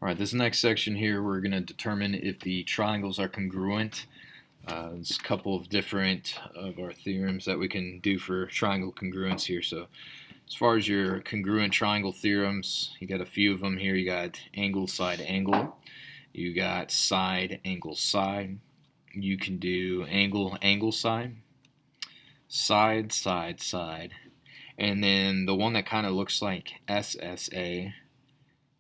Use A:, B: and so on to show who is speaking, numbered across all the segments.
A: All right, this next section here, we're going to determine if the triangles are congruent. There's a couple of different of our theorems that we can do for triangle congruence here. So as far as your congruent triangle theorems, you got a few of them here. You got angle, side, angle. You got side, angle, side. You can do angle, angle, side. Side, side, side. And then the one that kind of looks like SSA,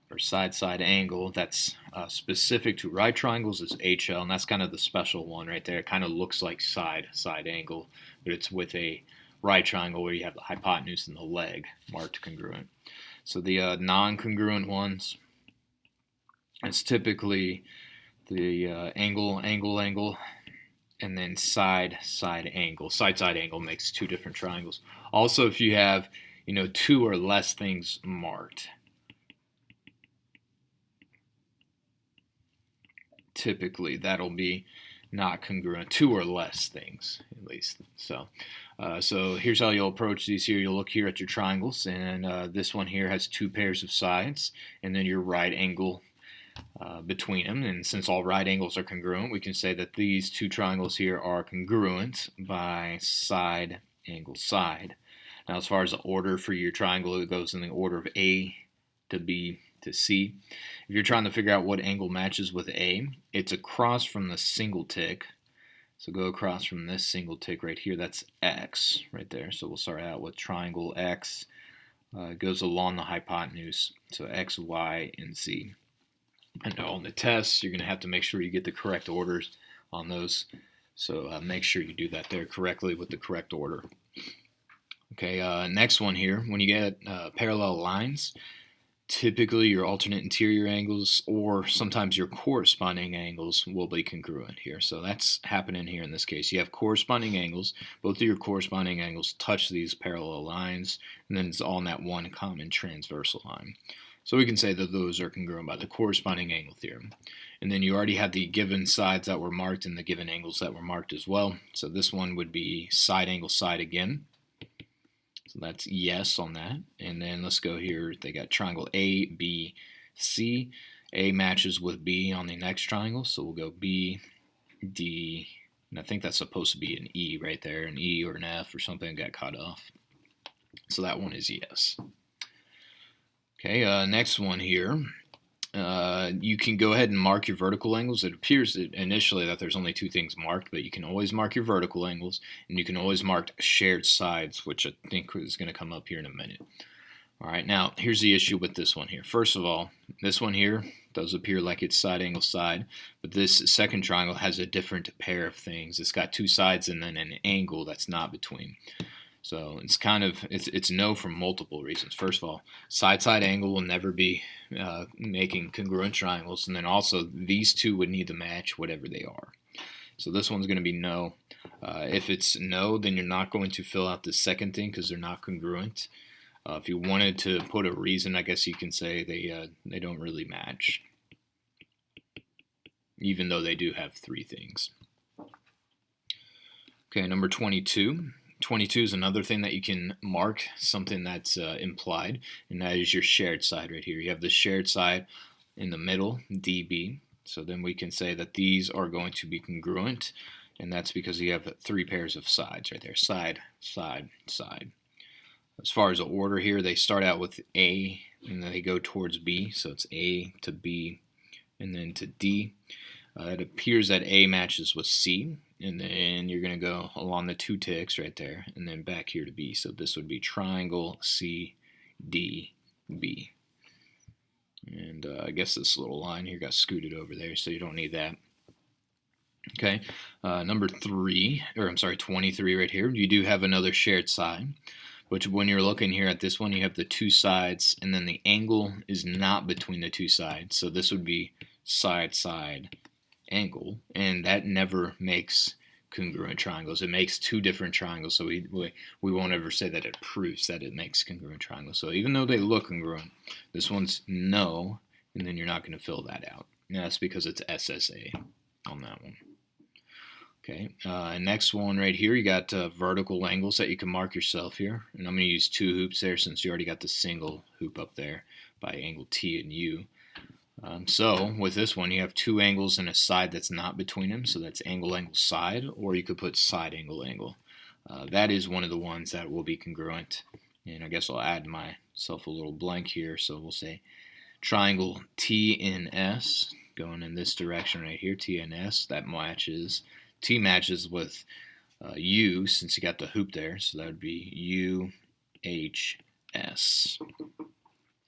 A: or side side angle, that's specific to right triangles, is HL, and that's kind of the special one right there. It kind of looks like side side angle, but it's with a right triangle where you have the hypotenuse and the leg marked congruent. So the non-congruent ones, it's typically the angle angle angle and then side side angle. Side side angle makes two different triangles. Also, if you have two or less things marked, typically that'll be not congruent. Two or less things, at least. So here's how you'll approach these here. You'll look here at your triangles, and this one here has two pairs of sides, and then your right angle between them. And since all right angles are congruent, we can say that these two triangles here are congruent by side angle side. Now, as far as the order for your triangle, it goes in the order of A to B to C. If you're trying to figure out what angle matches with A, it's across from the single tick. So go across from this single tick right here. That's X right there. So we'll start out with triangle X. It goes along the hypotenuse. So X, Y, and Z. And on the tests, you're going to have to make sure you get the correct orders on those. So make sure you do that there correctly with the correct order. Okay, next one here. When you get parallel lines, typically your alternate interior angles or sometimes your corresponding angles will be congruent here. So that's happening here in this case. You have corresponding angles. Both of your corresponding angles touch these parallel lines, and then it's all in that one common transversal line. So we can say that those are congruent by the corresponding angle theorem. And then you already have the given sides that were marked and the given angles that were marked as well. So this one would be side angle side again. So that's yes on that. And then let's go here. They got triangle A, B, C. A matches with B on the next triangle. So we'll go B, D, and I think that's supposed to be an E right there, an E or an F or something got cut off. So that one is yes. Okay, next one here. You can go ahead and mark your vertical angles. It appears that initially that there's only two things marked, but you can always mark your vertical angles, and you can always mark shared sides, which I think is going to come up here in a minute. All right, now here's the issue with this one here. First of all, this one here does appear like it's side angle side, but this second triangle has a different pair of things. It's got two sides and then an angle that's not between. So it's kind of, it's no for multiple reasons. First of all, side-side angle will never be making congruent triangles. And then also, these two would need to match whatever they are. So this one's going to be no. If it's no, then you're not going to fill out the second thing because they're not congruent. If you wanted to put a reason, I guess you can say they don't really match, even though they do have three things. Okay, number 22. 22 is another thing that you can mark, something that's implied, and that is your shared side right here. You have the shared side in the middle, DB. So then we can say that these are going to be congruent, and that's because you have three pairs of sides right there. Side, side, side. As far as the order here, they start out with A, and then they go towards B. So it's A to B, and then to D. It appears that A matches with C, and then you're going to go along the two ticks right there, and then back here to B. So this would be triangle C, D, B. And I guess this little line here got scooted over there, so you don't need that. Okay, number 23 right here. You do have another shared side, but when you're looking here at this one, you have the two sides, and then the angle is not between the two sides. So this would be side, side, angle, and that never makes congruent triangles. It makes two different triangles, so we won't ever say that it proves that it makes congruent triangles. So even though they look congruent, this one's no, and then you're not going to fill that out. And that's because it's SSA on that one. Okay, next one right here, you got vertical angles that you can mark yourself here, and I'm going to use two hoops there since you already got the single hoop up there by angle T and U. So with this one, you have two angles and a side that's not between them, so that's angle, angle, side, or you could put side, angle, angle. That is one of the ones that will be congruent. And I guess I'll add myself a little blank here, so we'll say triangle TNS going in this direction right here, TNS, that matches, T matches with U since you got the hoop there, so that would be UHS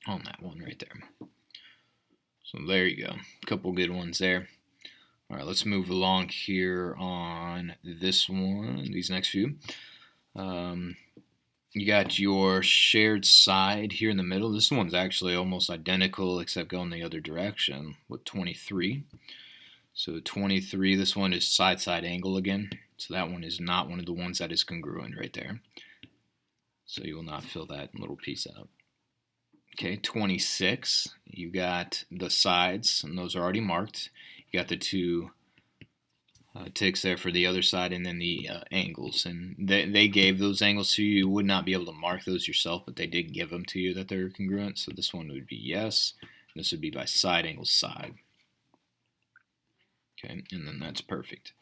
A: on that one right there. So there you go, a couple good ones there. All right, let's move along here on this one, these next few. You got your shared side here in the middle. This one's actually almost identical except going the other direction with 23. So 23, this one is side-side angle again. So that one is not one of the ones that is congruent right there. So you will not fill that little piece out. Okay, 26, you got the sides, and those are already marked. You got the two ticks there for the other side, and then the angles. And they gave those angles to you. You would not be able to mark those yourself, but they did give them to you that they're congruent. So this one would be yes. This would be by side, angle, side. Okay, and then that's perfect.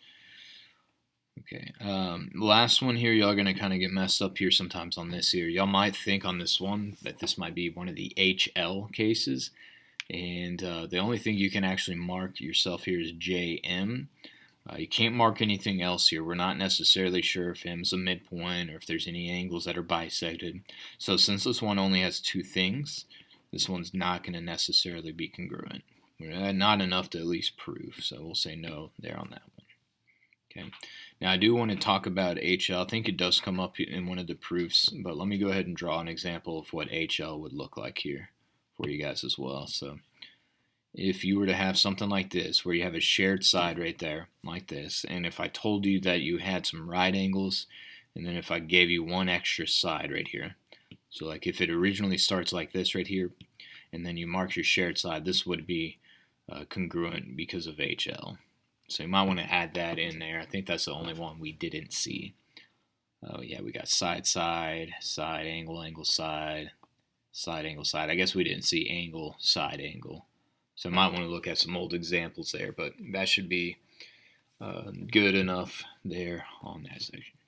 A: Okay, last one here, y'all are going to kind of get messed up here sometimes on this here. Y'all might think on this one that this might be one of the HL cases. And the only thing you can actually mark yourself here is JM. You can't mark anything else here. We're not necessarily sure if M is a midpoint or if there's any angles that are bisected. So since this one only has two things, this one's not going to necessarily be congruent. Not enough to at least prove. So we'll say no there on that one. Okay. Now I do want to talk about HL. I think it does come up in one of the proofs, but let me go ahead and draw an example of what HL would look like here for you guys as well. So if you were to have something like this, where you have a shared side right there, like this, and if I told you that you had some right angles, and then if I gave you one extra side right here, so like if it originally starts like this right here, and then you mark your shared side, this would be congruent because of HL. So you might want to add that in there. I think that's the only one we didn't see. Oh yeah, we got side, side, side, angle, angle, side, side, angle, side. I guess we didn't see angle, side, angle. So I might want to look at some old examples there, but that should be good enough there on that section.